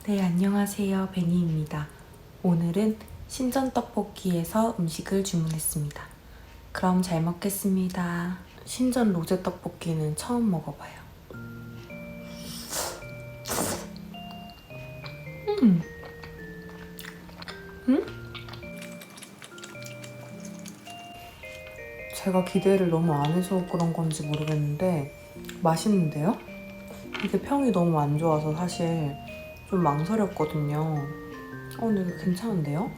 네, 안녕하세요. 베니입니다. 오늘은 신전떡볶이에서 음식을 주문했습니다. 그럼 잘 먹겠습니다. 신전 로제 떡볶이는 처음 먹어봐요. 음! 음? 제가 기대를 너무 안 해서 그런 건지 모르겠는데 맛있는데요? 이게 평이 너무 안 좋아서 사실 좀 망설였거든요. 근데 이거 괜찮은데요?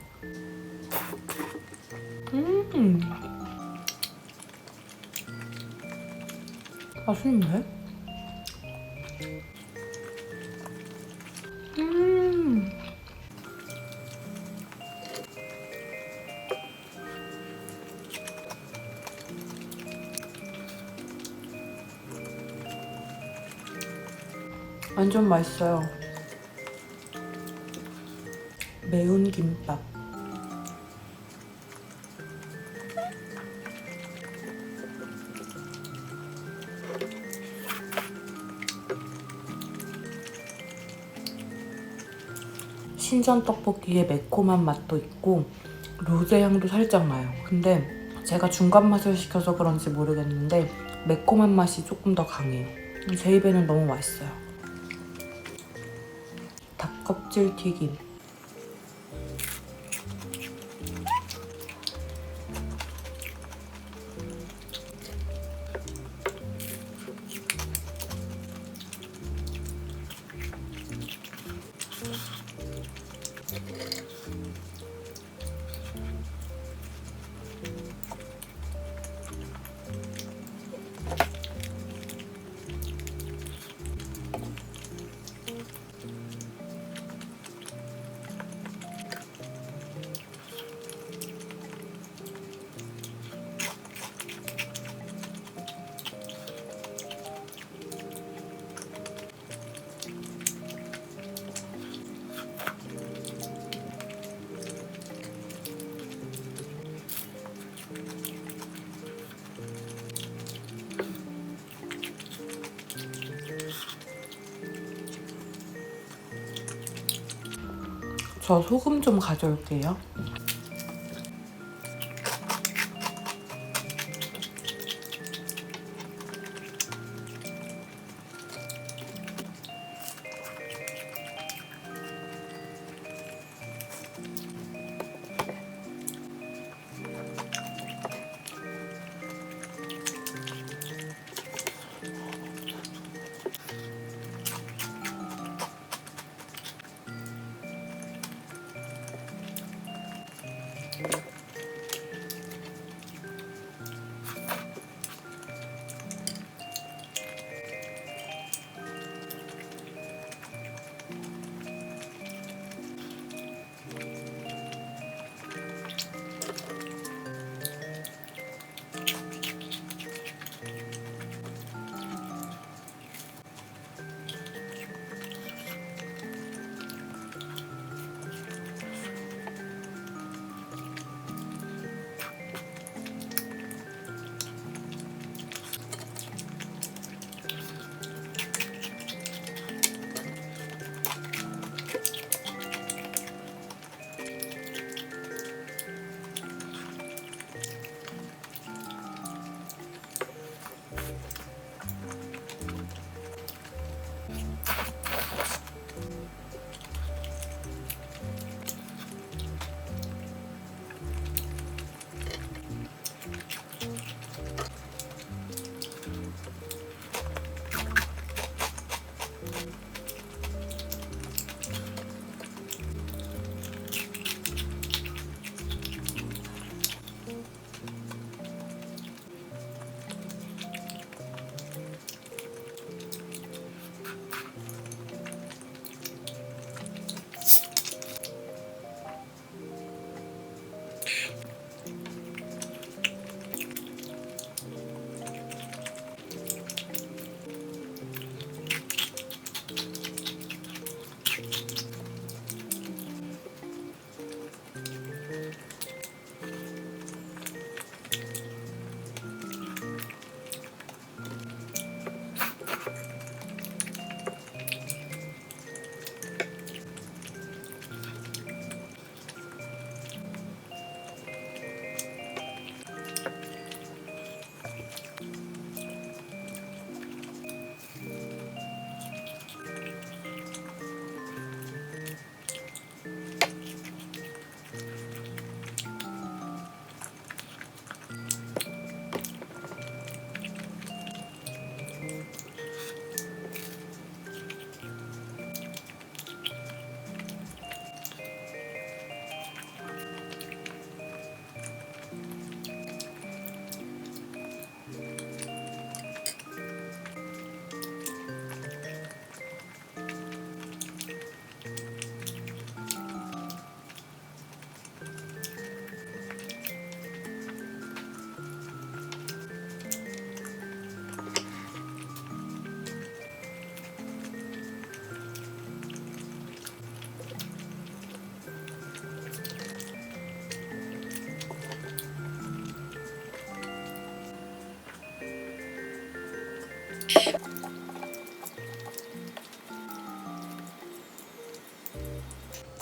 음! 맛있는데? 음! 완전 맛있어요. 매운 김밥. 신전 떡볶이의 매콤한 맛도 있고 로제 향도 살짝 나요. 근데 제가 중간 맛을 시켜서 그런지 모르겠는데 매콤한 맛이 조금 더 강해요. 제 입에는 너무 맛있어요. 닭껍질 튀김. 저 소금 좀 가져올게요.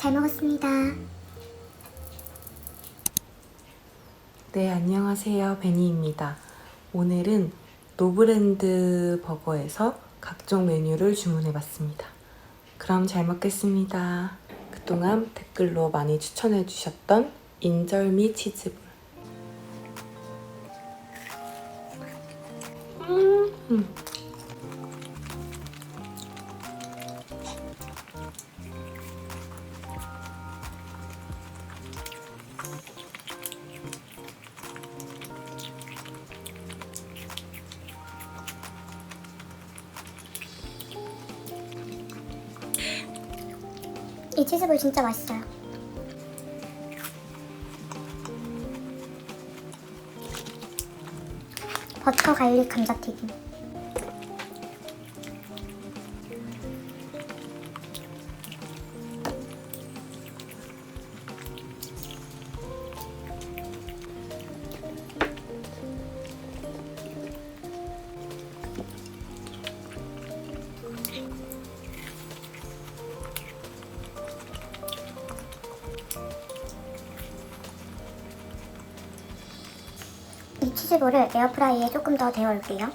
잘 먹었습니다. 네, 안녕하세요. 베니입니다. 오늘은 노브랜드 버거에서 각종 메뉴를 주문해봤습니다. 그럼 잘 먹겠습니다. 그동안 댓글로 많이 추천해주셨던 인절미 치즈볼. 이 치즈볼 진짜 맛있어요. 버터 갈릭 감자튀김. 이 치즈볼을 에어프라이에 조금 더 데워올게요.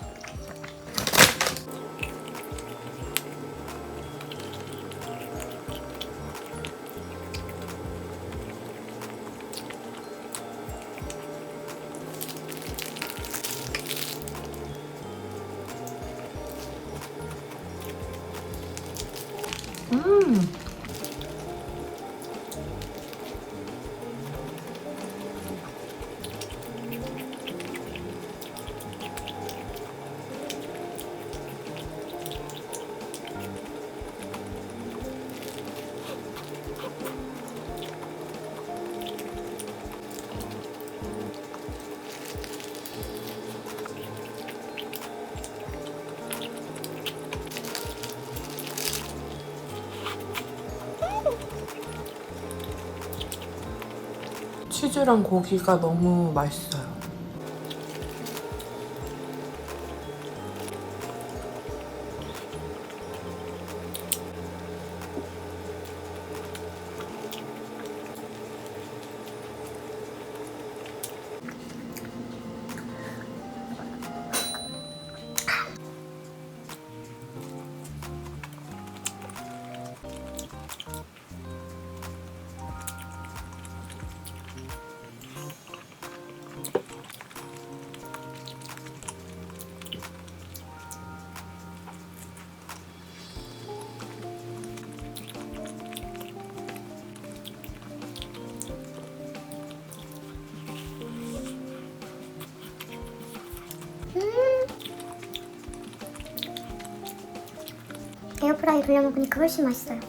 치즈랑 고기가 너무 맛있어요. 에어프라이 돌려 먹으니까 훨씬 맛있어요.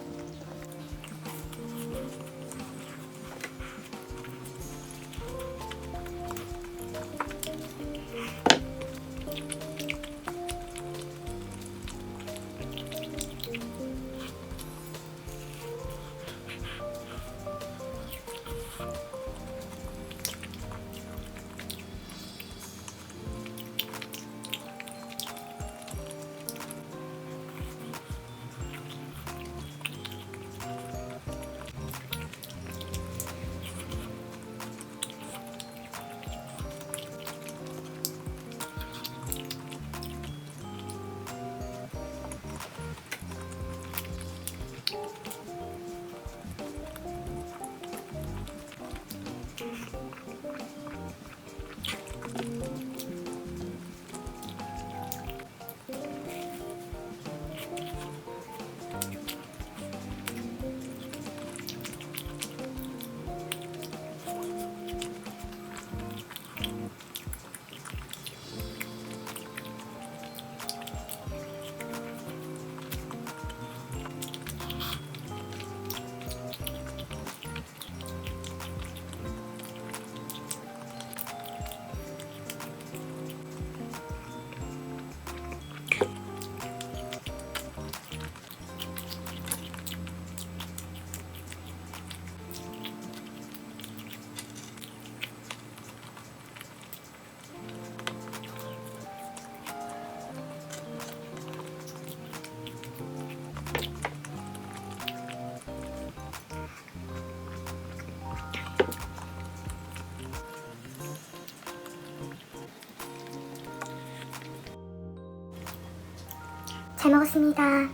잘 먹었습니다.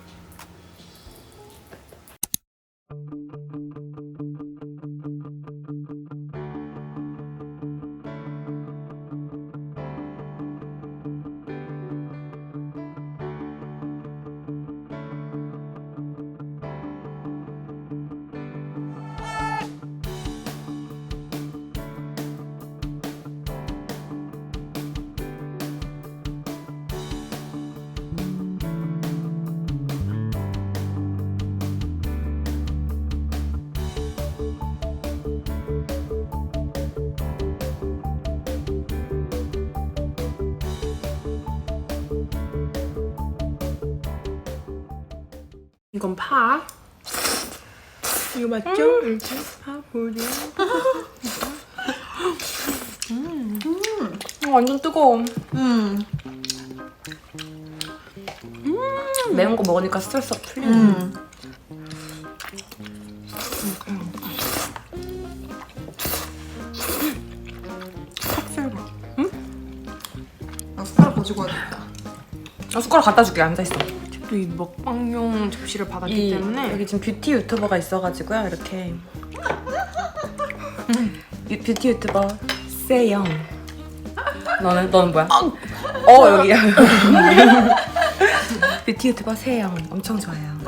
이건 파. 이거 맞죠? 이렇게 파 보리. 완전 뜨거워. 매운 거 먹으니까 스트레스가 풀리네. 삭슬밥. 응? 나 숟가락 가지고 와야겠다. 숟가락 갖다 줄게. 앉아있어. 또 이 먹방용 접시를 받았기 때문에 여기 지금 뷰티 유튜버가 있어가지고요. 이렇게 뷰티 유튜버 세영. 너는 뭐야? 여기야. 뷰티 유튜버 세영 엄청 좋아요.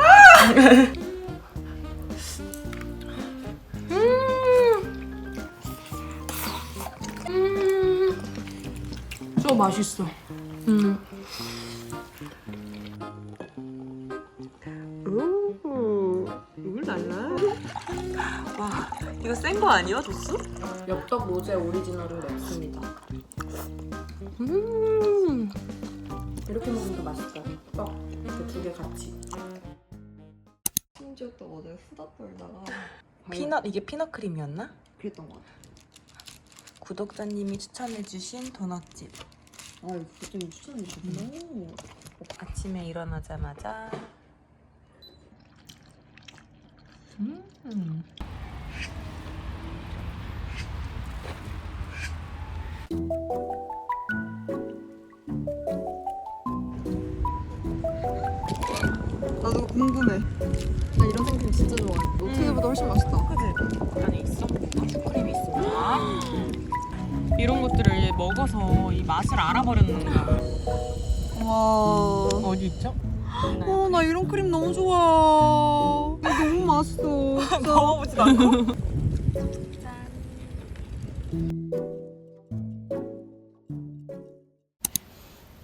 저 맛있어. 울랄라. 와, 이거 센 거 아니야, 도수? 엽떡 로제 오리지널은 맵습니다. 이렇게 먹으면 더 맛있어요. 떡 이렇게 두 개 같이. 심지어 또 어제 수다 떨다가 이게 피넛 크림이었나? 그랬던 거 같아. 구독자님이 추천해주신 도넛집. 아, 이거 좀 추천해 주셨구나. 아침에 일어나자마자. 나도 궁금해. 나 이런 생크림 진짜 좋아해. 노트보다 훨씬 맛있다. 그치? 안에 있어? 슈크림이 있습니다. 이런 것들을 먹어서 이 맛을 알아버렸는 거야. 와. 어디 있죠? 나 이런 크림 너무 좋아. 이거 너무 맛있어. 먹어보지도 않고.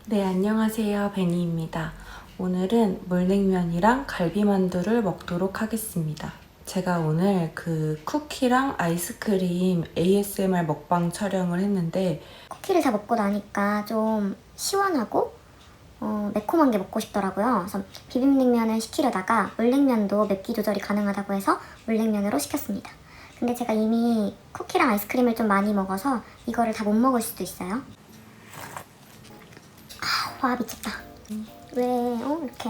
네, 안녕하세요. 베니입니다. 오늘은 물냉면이랑 갈비만두를 먹도록 하겠습니다. 제가 오늘 그 쿠키랑 아이스크림 ASMR 먹방 촬영을 했는데 쿠키를 다 먹고 나니까 좀 시원하고 매콤한 게 먹고 싶더라고요. 그래서 비빔냉면을 시키려다가 물냉면도 맵기 조절이 가능하다고 해서 물냉면으로 시켰습니다. 근데 제가 이미 쿠키랑 아이스크림을 좀 많이 먹어서 이거를 다 못 먹을 수도 있어요. 와, 미쳤다. 왜 이렇게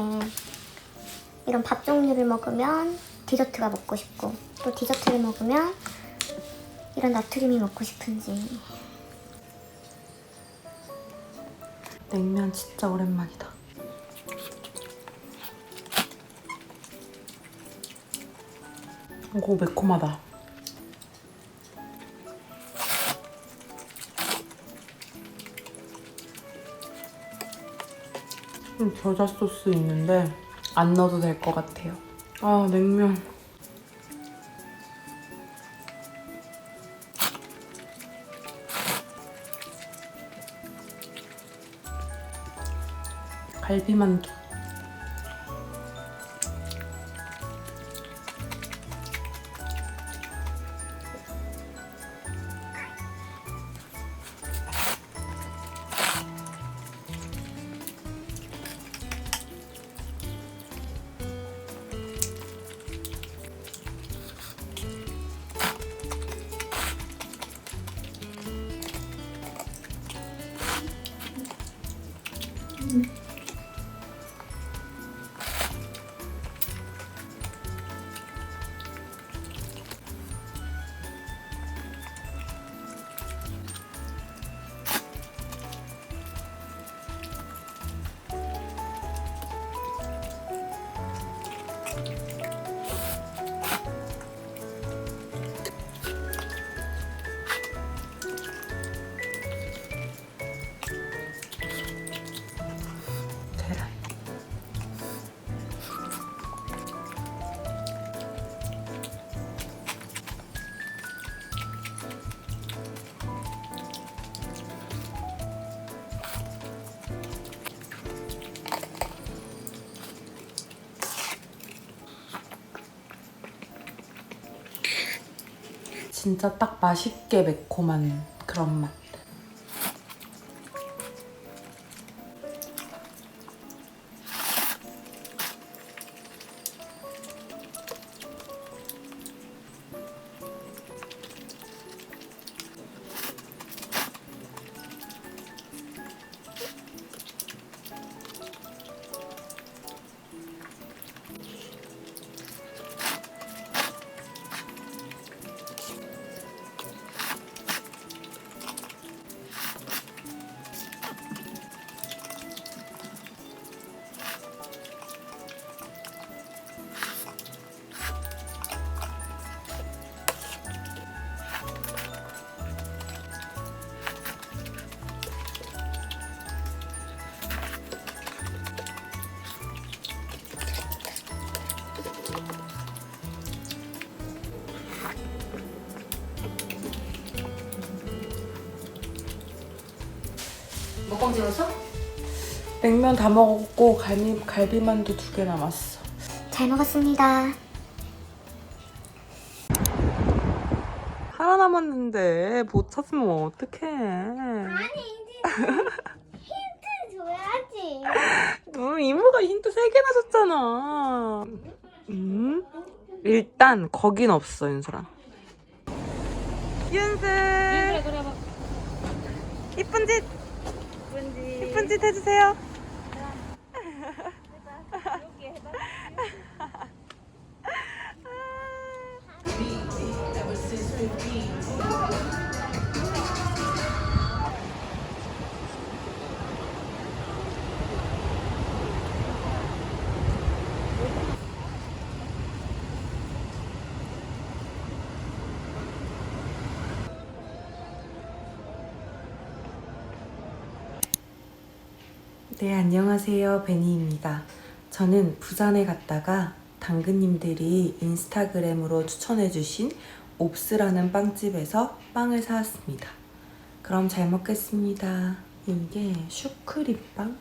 이런 밥 종류를 먹으면 디저트가 먹고 싶고 또 디저트를 먹으면 이런 나트륨이 먹고 싶은지. 냉면 진짜 오랜만이다. 오, 매콤하다. 겨자 소스 있는데 안 넣어도 될 것 같아요. 아, 냉면. 갈비만두. 진짜 딱 맛있게 매콤한 그런 맛. 먹방 찍었어? 냉면 다 먹었고 갈비만두 2개 남았어. 잘 먹었습니다. 하나 남았는데 못 찾으면 어떡해. 줘야지. 이모가 힌트 3개나 줬잖아. 일단 거긴 없어, 윤설아. 윤슬. 그래 봐. 이쁜 짓. 이쁜 짓 해주세요. 네, 안녕하세요. 베니입니다. 저는 부산에 갔다가 당근님들이 인스타그램으로 추천해주신 옵스라는 빵집에서 빵을 사왔습니다. 그럼 잘 먹겠습니다. 이게 슈크림빵?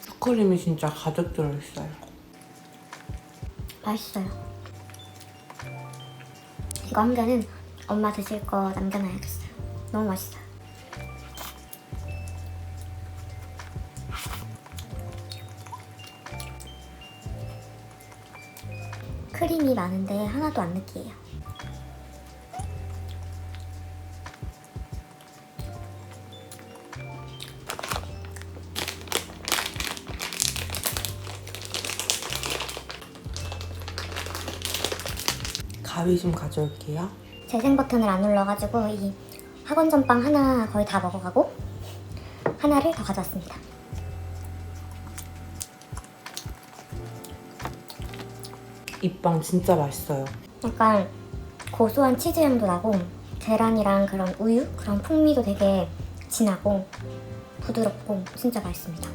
슈크림이 진짜 가득 들어있어요. 맛있어요. 이거 한 개는 엄마 드실 거 남겨놔야겠어요. 너무 맛있어요. 크림이 많은데 하나도 안 느끼해요. 가위 좀 가져올게요. 재생 버튼을 안 눌러가지고 이 학원 전빵 하나 거의 다 먹어가고 하나를 더 가져왔습니다. 이 빵 진짜 맛있어요. 약간 고소한 치즈 향도 나고 계란이랑 그런 우유 그런 풍미도 되게 진하고 부드럽고 진짜 맛있습니다.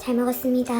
잘 먹었습니다.